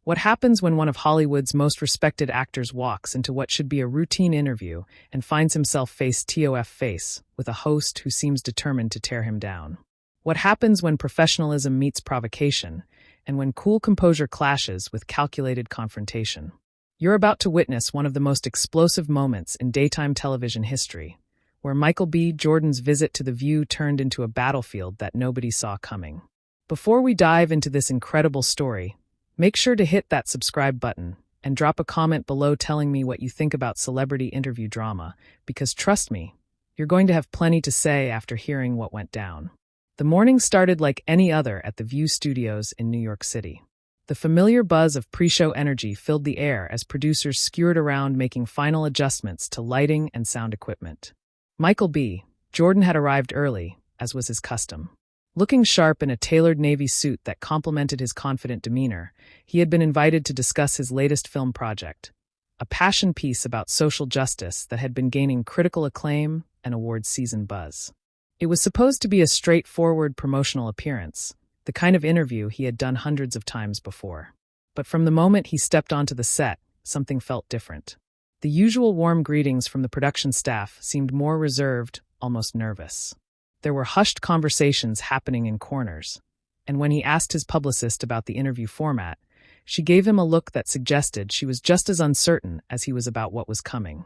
What happens when one of Hollywood's most respected actors walks into what should be a routine interview and finds himself face-to-face with a host who seems determined to tear him down? What happens when professionalism meets provocation, and when cool composure clashes with calculated confrontation? You're about to witness one of the most explosive moments in daytime television history, where Michael B. Jordan's visit to The View turned into a battlefield that nobody saw coming. Before we dive into this incredible story, make sure to hit that subscribe button and drop a comment below telling me what you think about celebrity interview drama, because trust me, you're going to have plenty to say after hearing what went down. The morning started like any other at the View Studios in New York City. The familiar buzz of pre-show energy filled the air as producers scurried around making final adjustments to lighting and sound equipment. Michael B. Jordan had arrived early, as was his custom. Looking sharp in a tailored navy suit that complemented his confident demeanor, he had been invited to discuss his latest film project, a passion piece about social justice that had been gaining critical acclaim and awards season buzz. It was supposed to be a straightforward promotional appearance, the kind of interview he had done hundreds of times before. But from the moment he stepped onto the set, something felt different. The usual warm greetings from the production staff seemed more reserved, almost nervous. There were hushed conversations happening in corners, and when he asked his publicist about the interview format, she gave him a look that suggested she was just as uncertain as he was about what was coming.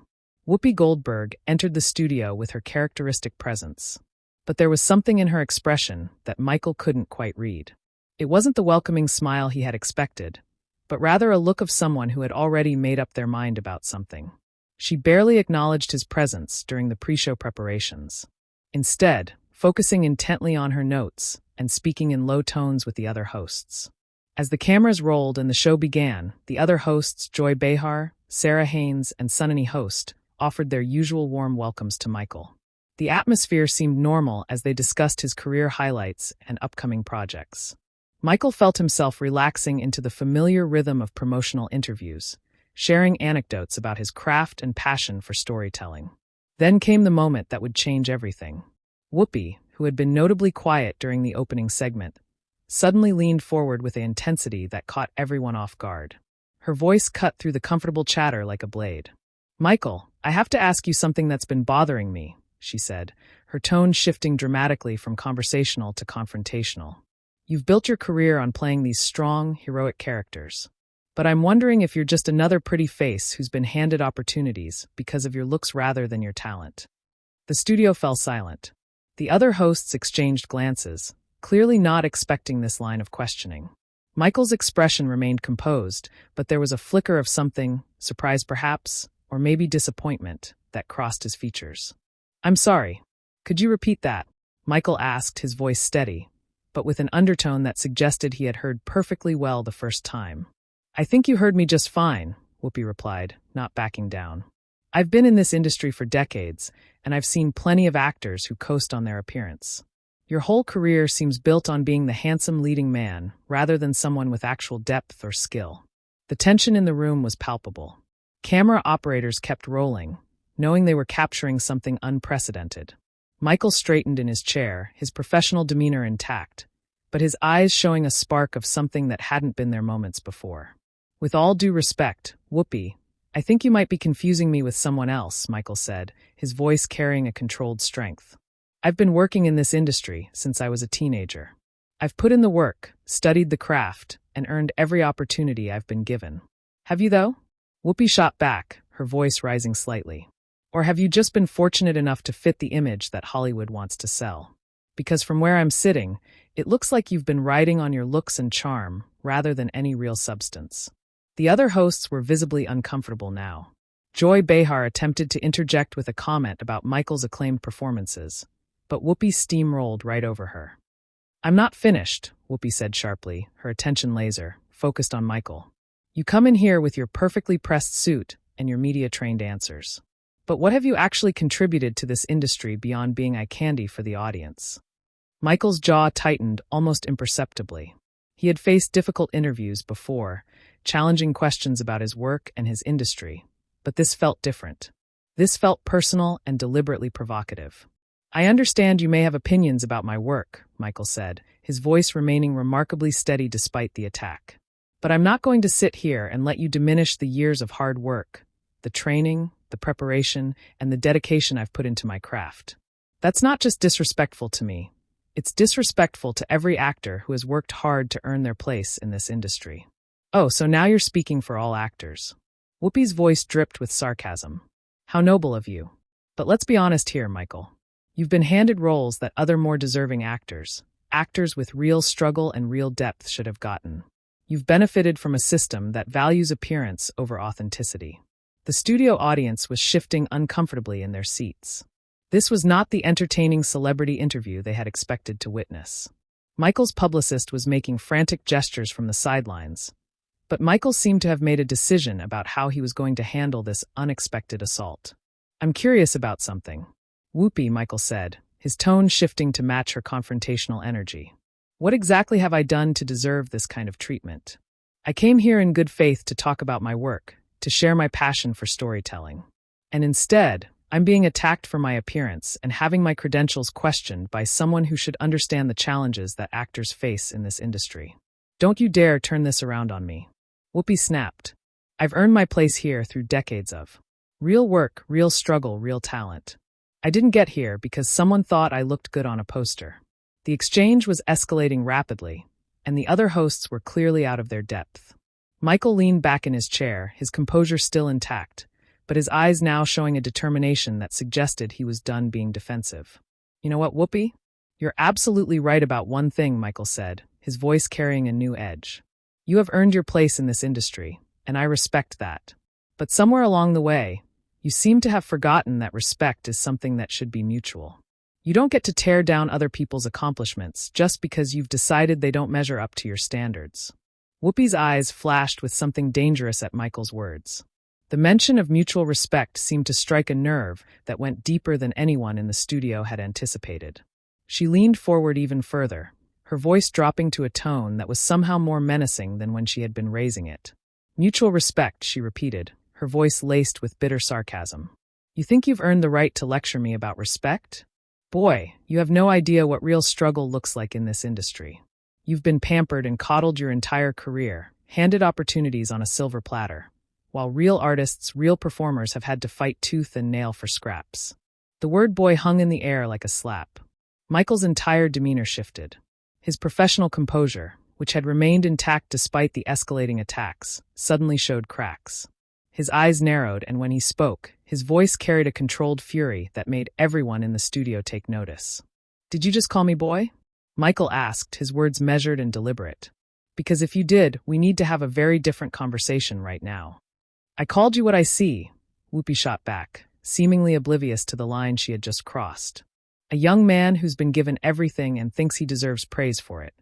Whoopi Goldberg entered the studio with her characteristic presence. But there was something in her expression that Michael couldn't quite read. It wasn't the welcoming smile he had expected, but rather a look of someone who had already made up their mind about something. She barely acknowledged his presence during the pre-show preparations. Instead, focusing intently on her notes and speaking in low tones with the other hosts. As the cameras rolled and the show began, the other hosts, Joy Behar, Sarah Haynes, and Sunny Host, offered their usual warm welcomes to Michael. The atmosphere seemed normal as they discussed his career highlights and upcoming projects. Michael felt himself relaxing into the familiar rhythm of promotional interviews, sharing anecdotes about his craft and passion for storytelling. Then came the moment that would change everything. Whoopi, who had been notably quiet during the opening segment, suddenly leaned forward with an intensity that caught everyone off guard. Her voice cut through the comfortable chatter like a blade. "Michael, I have to ask you something that's been bothering me," she said, her tone shifting dramatically from conversational to confrontational. "You've built your career on playing these strong, heroic characters. But I'm wondering if you're just another pretty face who's been handed opportunities because of your looks rather than your talent." The studio fell silent. The other hosts exchanged glances, clearly not expecting this line of questioning. Michael's expression remained composed, but there was a flicker of something, surprise perhaps, or maybe disappointment, that crossed his features. "I'm sorry. Could you repeat that?" Michael asked, his voice steady, but with an undertone that suggested he had heard perfectly well the first time. "I think you heard me just fine," Whoopi replied, not backing down. "I've been in this industry for decades, and I've seen plenty of actors who coast on their appearance. Your whole career seems built on being the handsome leading man, rather than someone with actual depth or skill." The tension in the room was palpable. Camera operators kept rolling, knowing they were capturing something unprecedented. Michael straightened in his chair, his professional demeanor intact, but his eyes showing a spark of something that hadn't been there moments before. "With all due respect, Whoopi, I think you might be confusing me with someone else," Michael said, his voice carrying a controlled strength. "I've been working in this industry since I was a teenager. I've put in the work, studied the craft, and earned every opportunity I've been given. Have you, though?" Whoopi shot back, her voice rising slightly. "Or have you just been fortunate enough to fit the image that Hollywood wants to sell? Because from where I'm sitting, it looks like you've been riding on your looks and charm, rather than any real substance." The other hosts were visibly uncomfortable now. Joy Behar attempted to interject with a comment about Michael's acclaimed performances, but Whoopi steamrolled right over her. "I'm not finished," Whoopi said sharply, her attention laser, focused on Michael. "You come in here with your perfectly pressed suit and your media-trained answers. But what have you actually contributed to this industry beyond being eye candy for the audience?" Michael's jaw tightened almost imperceptibly. He had faced difficult interviews before, challenging questions about his work and his industry, but this felt different. This felt personal and deliberately provocative. "I understand you may have opinions about my work," Michael said, his voice remaining remarkably steady despite the attack. But I'm not going to sit here and let you diminish the years of hard work, the training, the preparation, and the dedication I've put into my craft. That's not just disrespectful to me. It's disrespectful to every actor who has worked hard to earn their place in this industry. Oh, so now you're speaking for all actors. Whoopi's voice dripped with sarcasm. How noble of you. But let's be honest here, Michael. You've been handed roles that other more deserving actors with real struggle and real depth should have gotten. You've benefited from a system that values appearance over authenticity. The studio audience was shifting uncomfortably in their seats. This was not the entertaining celebrity interview they had expected to witness. Michael's publicist was making frantic gestures from the sidelines, but Michael seemed to have made a decision about how he was going to handle this unexpected assault. I'm curious about something. Whoopi, Michael said, his tone shifting to match her confrontational energy. What exactly have I done to deserve this kind of treatment? I came here in good faith to talk about my work, to share my passion for storytelling. And instead, I'm being attacked for my appearance and having my credentials questioned by someone who should understand the challenges that actors face in this industry. Don't you dare turn this around on me. Whoopi snapped. I've earned my place here through decades of real work, real struggle, real talent. I didn't get here because someone thought I looked good on a poster. The exchange was escalating rapidly, and the other hosts were clearly out of their depth. Michael leaned back in his chair, his composure still intact, but his eyes now showing a determination that suggested he was done being defensive. You know what, Whoopi? You're absolutely right about one thing, Michael said, his voice carrying a new edge. You have earned your place in this industry, and I respect that. But somewhere along the way, you seem to have forgotten that respect is something that should be mutual. You don't get to tear down other people's accomplishments just because you've decided they don't measure up to your standards. Whoopi's eyes flashed with something dangerous at Michael's words. The mention of mutual respect seemed to strike a nerve that went deeper than anyone in the studio had anticipated. She leaned forward even further, her voice dropping to a tone that was somehow more menacing than when she had been raising it. Mutual respect, she repeated, her voice laced with bitter sarcasm. You think you've earned the right to lecture me about respect? Boy, you have no idea what real struggle looks like in this industry. You've been pampered and coddled your entire career, handed opportunities on a silver platter, while real artists, real performers have had to fight tooth and nail for scraps. The word boy hung in the air like a slap. Michael's entire demeanor shifted. His professional composure, which had remained intact despite the escalating attacks, suddenly showed cracks. His eyes narrowed, and when he spoke, his voice carried a controlled fury that made everyone in the studio take notice. Did you just call me boy? Michael asked, his words measured and deliberate. Because if you did, we need to have a very different conversation right now. I called you what I see, Whoopi shot back, seemingly oblivious to the line she had just crossed. A young man who's been given everything and thinks he deserves praise for it.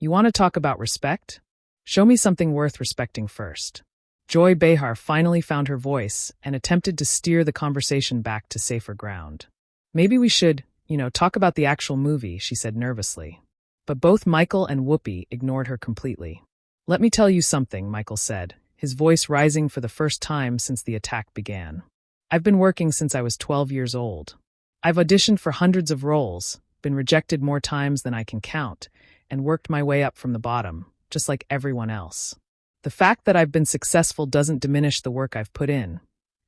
You want to talk about respect? Show me something worth respecting first. Joy Behar finally found her voice and attempted to steer the conversation back to safer ground. Maybe we should, talk about the actual movie, she said nervously. But both Michael and Whoopi ignored her completely. Let me tell you something, Michael said, his voice rising for the first time since the attack began. I've been working since I was 12 years old. I've auditioned for hundreds of roles, been rejected more times than I can count, and worked my way up from the bottom, just like everyone else. The fact that I've been successful doesn't diminish the work I've put in,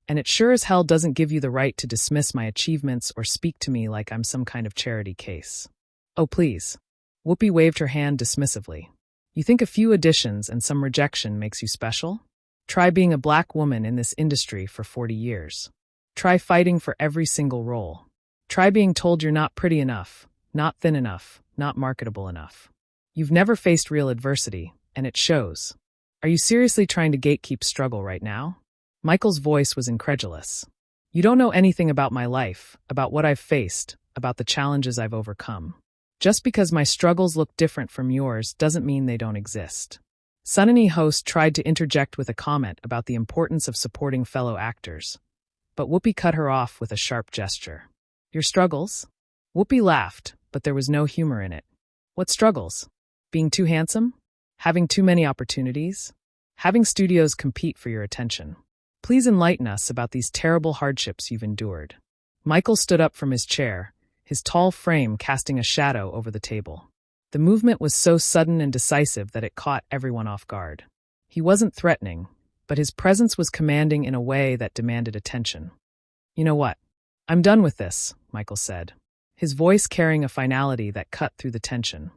and it sure as hell doesn't give you the right to dismiss my achievements or speak to me like I'm some kind of charity case. Oh, please. Whoopi waved her hand dismissively. You think a few auditions and some rejection makes you special? Try being a black woman in this industry for 40 years. Try fighting for every single role. Try being told you're not pretty enough, not thin enough, not marketable enough. You've never faced real adversity, and it shows. Are you seriously trying to gatekeep struggle right now? Michael's voice was incredulous. You don't know anything about my life, about what I've faced, about the challenges I've overcome. Just because my struggles look different from yours doesn't mean they don't exist. Sunny host tried to interject with a comment about the importance of supporting fellow actors, but Whoopi cut her off with a sharp gesture. Your struggles? Whoopi laughed, but there was no humor in it. What struggles? Being too handsome? Having too many opportunities? Having studios compete for your attention? Please enlighten us about these terrible hardships you've endured. Michael stood up from his chair, his tall frame casting a shadow over the table. The movement was so sudden and decisive that it caught everyone off guard. He wasn't threatening, but his presence was commanding in a way that demanded attention. "You know what? I'm done with this," Michael said, his voice carrying a finality that cut through the tension.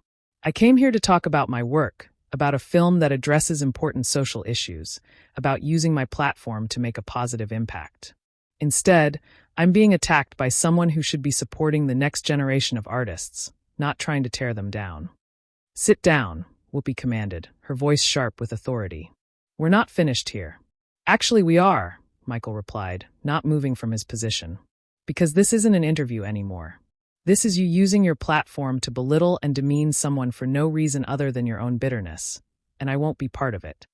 "I came here to talk about my work, about a film that addresses important social issues, about using my platform to make a positive impact. Instead, I'm being attacked by someone who should be supporting the next generation of artists, not trying to tear them down." "Sit down," Whoopi commanded, her voice sharp with authority. "We're not finished here." "Actually, we are," Michael replied, not moving from his position. "Because this isn't an interview anymore. This is you using your platform to belittle and demean someone for no reason other than your own bitterness, and I won't be part of it."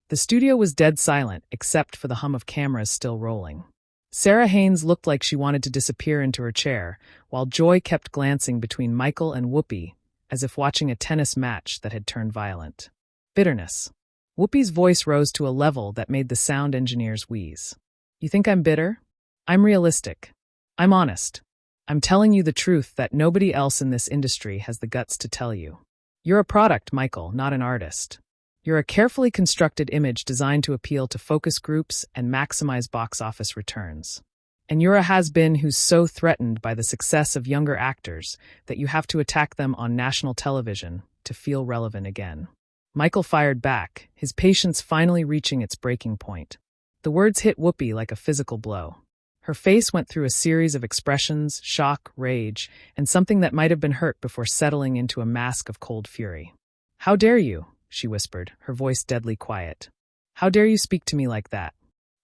The studio was dead silent, except for the hum of cameras still rolling. Sarah Haynes looked like she wanted to disappear into her chair, while Joy kept glancing between Michael and Whoopi, as if watching a tennis match that had turned violent. Bitterness. Whoopi's voice rose to a level that made the sound engineers wheeze. "You think I'm bitter? I'm realistic. I'm honest. I'm telling you the truth that nobody else in this industry has the guts to tell you. You're a product, Michael, not an artist. You're a carefully constructed image designed to appeal to focus groups and maximize box office returns. And you're a has-been who's so threatened by the success of younger actors that you have to attack them on national television to feel relevant again." Michael fired back, his patience finally reaching its breaking point. The words hit Whoopi like a physical blow. Her face went through a series of expressions, shock, rage, and something that might have been hurt before settling into a mask of cold fury. "How dare you?" she whispered, her voice deadly quiet. "How dare you speak to me like that?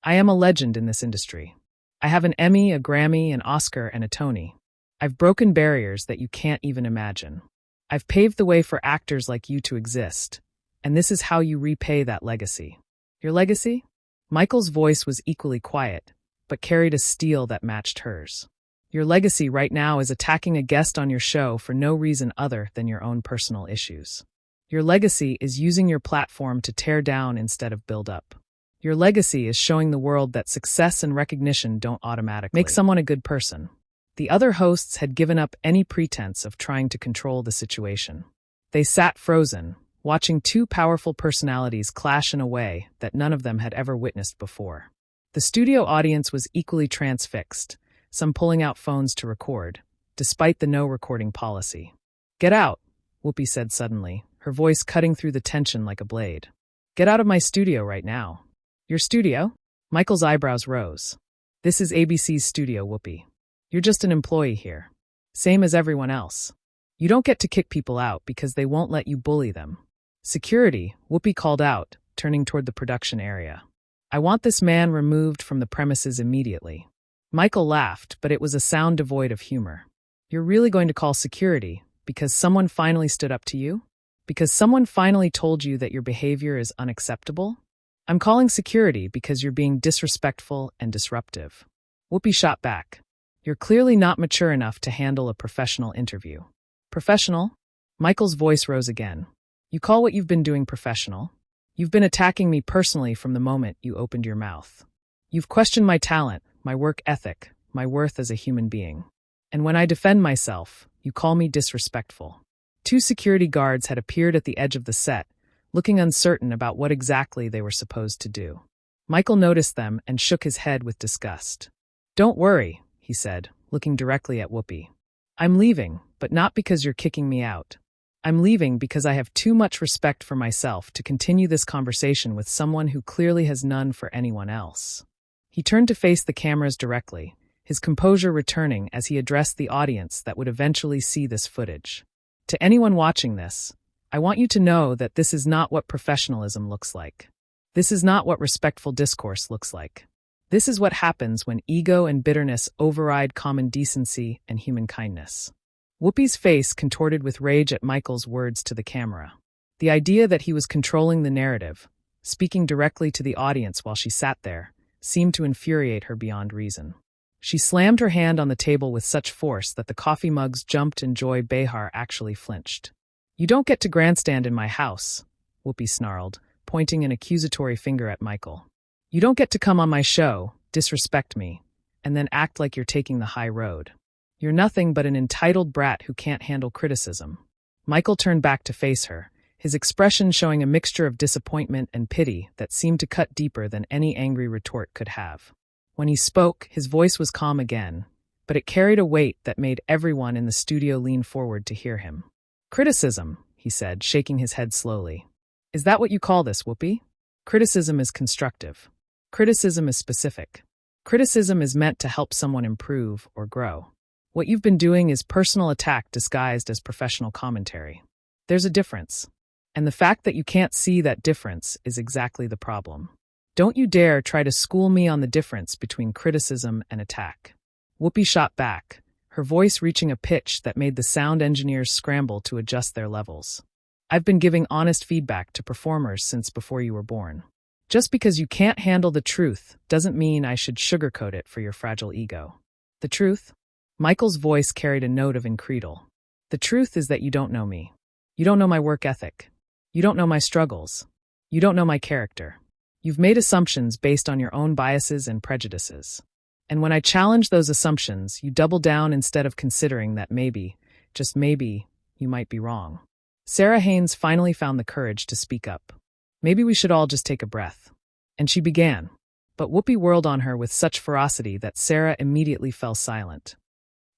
I am a legend in this industry. I have an Emmy, a Grammy, an Oscar, and a Tony. I've broken barriers that you can't even imagine. I've paved the way for actors like you to exist, and this is how you repay that legacy." "Your legacy?" Michael's voice was equally quiet, but carried a steel that matched hers. "Your legacy right now is attacking a guest on your show for no reason other than your own personal issues. Your legacy is using your platform to tear down instead of build up. Your legacy is showing the world that success and recognition don't automatically make someone a good person." The other hosts had given up any pretense of trying to control the situation. They sat frozen, watching two powerful personalities clash in a way that none of them had ever witnessed before. The studio audience was equally transfixed, some pulling out phones to record, despite the no recording policy. "Get out," Whoopi said suddenly, her voice cutting through the tension like a blade. "Get out of my studio right now." "Your studio?" Michael's eyebrows rose. "This is ABC's studio, Whoopi. You're just an employee here. Same as everyone else. You don't get to kick people out because they won't let you bully them." "Security," Whoopi called out, turning toward the production area. "I want this man removed from the premises immediately." Michael laughed, but it was a sound devoid of humor. "You're really going to call security because someone finally stood up to you? Because someone finally told you that your behavior is unacceptable? I'm calling security because you're being disrespectful and disruptive." Whoopi shot back. "You're clearly not mature enough to handle a professional interview." "Professional?" Michael's voice rose again. "You call what you've been doing professional? You've been attacking me personally from the moment you opened your mouth. You've questioned my talent, my work ethic, my worth as a human being. And when I defend myself, you call me disrespectful." Two security guards had appeared at the edge of the set, looking uncertain about what exactly they were supposed to do. Michael noticed them and shook his head with disgust. "Don't worry," he said, looking directly at Whoopi. "I'm leaving, but not because you're kicking me out. I'm leaving because I have too much respect for myself to continue this conversation with someone who clearly has none for anyone else." He turned to face the cameras directly, his composure returning as he addressed the audience that would eventually see this footage. "To anyone watching this, I want you to know that this is not what professionalism looks like. This is not what respectful discourse looks like. This is what happens when ego and bitterness override common decency and human kindness." Whoopi's face contorted with rage at Michael's words to the camera. The idea that he was controlling the narrative, speaking directly to the audience while she sat there, seemed to infuriate her beyond reason. She slammed her hand on the table with such force that the coffee mugs jumped and Joy Behar actually flinched. "You don't get to grandstand in my house," Whoopi snarled, pointing an accusatory finger at Michael. "You don't get to come on my show, disrespect me, and then act like you're taking the high road. You're nothing but an entitled brat who can't handle criticism." Michael turned back to face her, his expression showing a mixture of disappointment and pity that seemed to cut deeper than any angry retort could have. When he spoke, his voice was calm again, but it carried a weight that made everyone in the studio lean forward to hear him. "Criticism," he said, shaking his head slowly. "Is that what you call this, Whoopi? Criticism is constructive. Criticism is specific. Criticism is meant to help someone improve or grow. What you've been doing is personal attack disguised as professional commentary. There's a difference. And the fact that you can't see that difference is exactly the problem. Don't you dare try to school me on the difference between criticism and attack." Whoopi shot back, her voice reaching a pitch that made the sound engineers scramble to adjust their levels. "I've been giving honest feedback to performers since before you were born. Just because you can't handle the truth doesn't mean I should sugarcoat it for your fragile ego." "The truth?" Michael's voice carried a note of incredul. "The truth is that you don't know me. You don't know my work ethic. You don't know my struggles. You don't know my character. You've made assumptions based on your own biases and prejudices. And when I challenge those assumptions, you double down instead of considering that maybe, just maybe, you might be wrong." Sarah Haynes finally found the courage to speak up. "Maybe we should all just take a breath." And she began, but Whoopi whirled on her with such ferocity that Sarah immediately fell silent.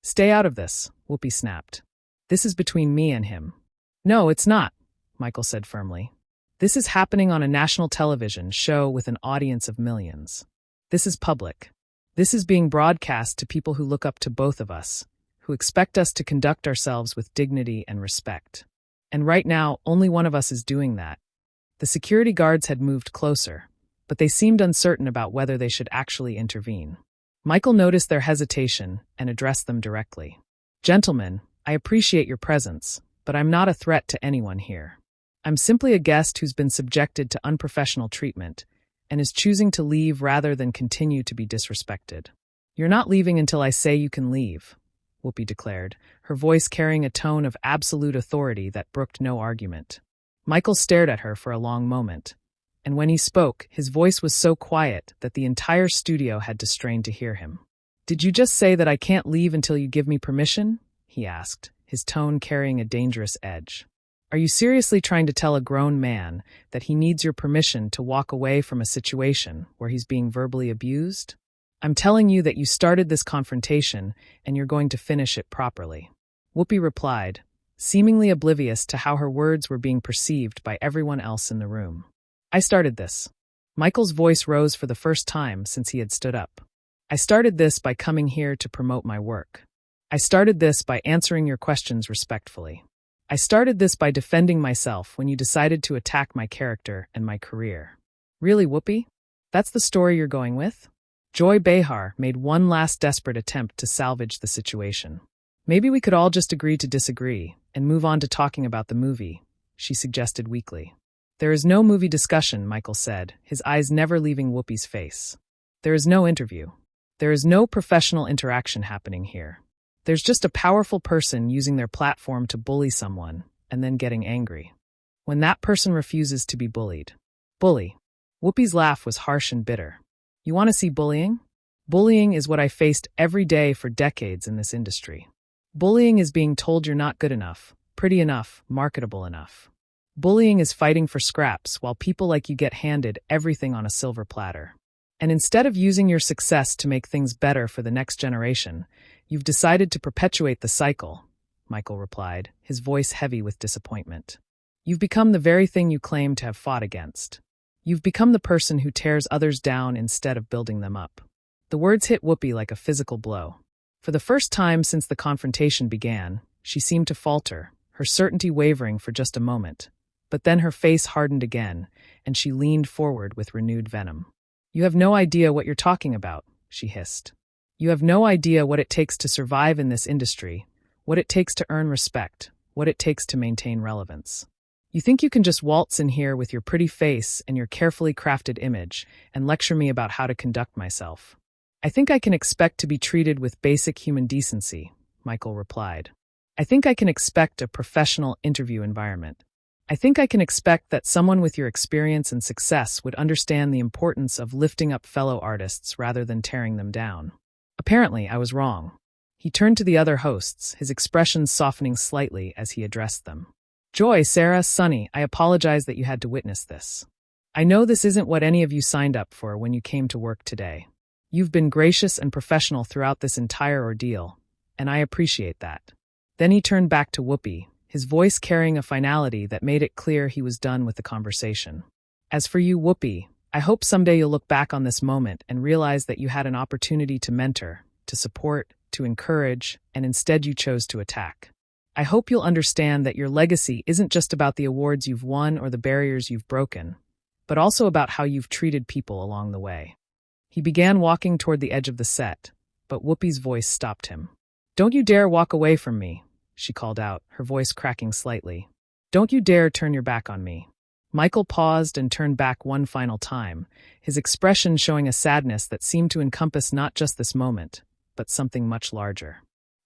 "Stay out of this," Whoopi snapped. "This is between me and him." "No, it's not," Michael said firmly. "This is happening on a national television show with an audience of millions. This is public. This is being broadcast to people who look up to both of us, who expect us to conduct ourselves with dignity and respect. And right now, only one of us is doing that." The security guards had moved closer, but they seemed uncertain about whether they should actually intervene. Michael noticed their hesitation and addressed them directly. "Gentlemen, I appreciate your presence, but I'm not a threat to anyone here. I'm simply a guest who's been subjected to unprofessional treatment and is choosing to leave rather than continue to be disrespected." "You're not leaving until I say you can leave," Whoopi declared, her voice carrying a tone of absolute authority that brooked no argument. Michael stared at her for a long moment, and when he spoke, his voice was so quiet that the entire studio had to strain to hear him. "Did you just say that I can't leave until you give me permission?" he asked, his tone carrying a dangerous edge. "Are you seriously trying to tell a grown man that he needs your permission to walk away from a situation where he's being verbally abused? I'm telling you that you started this confrontation and you're going to finish it properly." Whoopi replied, seemingly oblivious to how her words were being perceived by everyone else in the room. "I started this." Michael's voice rose for the first time since he had stood up. "I started this by coming here to promote my work. I started this by answering your questions respectfully. I started this by defending myself when you decided to attack my character and my career." "Really, Whoopi? That's the story you're going with?" Joy Behar made one last desperate attempt to salvage the situation. "Maybe we could all just agree to disagree and move on to talking about the movie," she suggested weakly. "There is no movie discussion," Michael said, his eyes never leaving Whoopi's face. "There is no interview. There is no professional interaction happening here. There's just a powerful person using their platform to bully someone and then getting angry. When that person refuses to be bullied. Bully." Whoopi's laugh was harsh and bitter. "You want to see bullying? Bullying is what I faced every day for decades in this industry. Bullying is being told you're not good enough, pretty enough, marketable enough. Bullying is fighting for scraps while people like you get handed everything on a silver platter. And instead of using your success to make things better for the next generation, you've decided to perpetuate the cycle," Michael replied, his voice heavy with disappointment. "You've become the very thing you claim to have fought against. You've become the person who tears others down instead of building them up." The words hit Whoopi like a physical blow. For the first time since the confrontation began, she seemed to falter, her certainty wavering for just a moment. But then her face hardened again, and she leaned forward with renewed venom. "You have no idea what you're talking about," she hissed. "You have no idea what it takes to survive in this industry, what it takes to earn respect, what it takes to maintain relevance. You think you can just waltz in here with your pretty face and your carefully crafted image and lecture me about how to conduct myself. I think I can expect to be treated with basic human decency," Michael replied. "I think I can expect a professional interview environment. I think I can expect that someone with your experience and success would understand the importance of lifting up fellow artists rather than tearing them down." Apparently, I was wrong. He turned to the other hosts, his expressions softening slightly as he addressed them. Joy, Sarah, Sunny, I apologize that you had to witness this. I know this isn't what any of you signed up for when you came to work today. You've been gracious and professional throughout this entire ordeal, and I appreciate that. Then he turned back to Whoopi, his voice carrying a finality that made it clear he was done with the conversation. As for you, Whoopi, I hope someday you'll look back on this moment and realize that you had an opportunity to mentor, to support, to encourage, and instead you chose to attack. I hope you'll understand that your legacy isn't just about the awards you've won or the barriers you've broken, but also about how you've treated people along the way. He began walking toward the edge of the set, but Whoopi's voice stopped him. Don't you dare walk away from me, she called out, her voice cracking slightly. Don't you dare turn your back on me. Michael paused and turned back one final time, his expression showing a sadness that seemed to encompass not just this moment, but something much larger.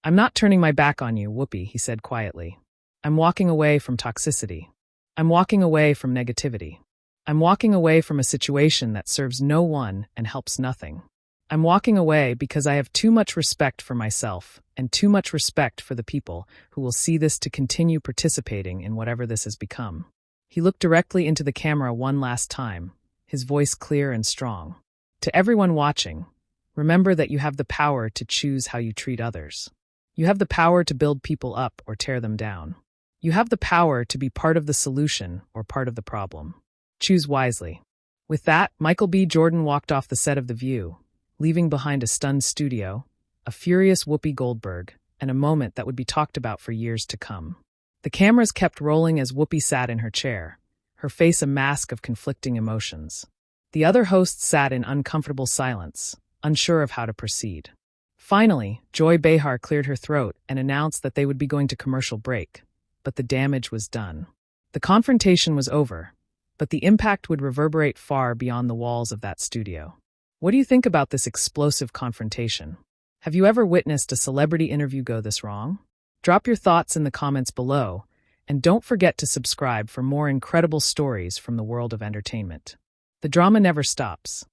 I'm not turning my back on you, Whoopi, he said quietly. I'm walking away from toxicity. I'm walking away from negativity. I'm walking away from a situation that serves no one and helps nothing. I'm walking away because I have too much respect for myself and too much respect for the people who will see this to continue participating in whatever this has become. He looked directly into the camera one last time, his voice clear and strong. To everyone watching, remember that you have the power to choose how you treat others. You have the power to build people up or tear them down. You have the power to be part of the solution or part of the problem. Choose wisely. With that, Michael B. Jordan walked off the set of The View, leaving behind a stunned studio, a furious Whoopi Goldberg, and a moment that would be talked about for years to come. The cameras kept rolling as Whoopi sat in her chair, her face a mask of conflicting emotions. The other hosts sat in uncomfortable silence, unsure of how to proceed. Finally, Joy Behar cleared her throat and announced that they would be going to commercial break, but the damage was done. The confrontation was over, but the impact would reverberate far beyond the walls of that studio. What do you think about this explosive confrontation? Have you ever witnessed a celebrity interview go this wrong? Drop your thoughts in the comments below, and don't forget to subscribe for more incredible stories from the world of entertainment. The drama never stops.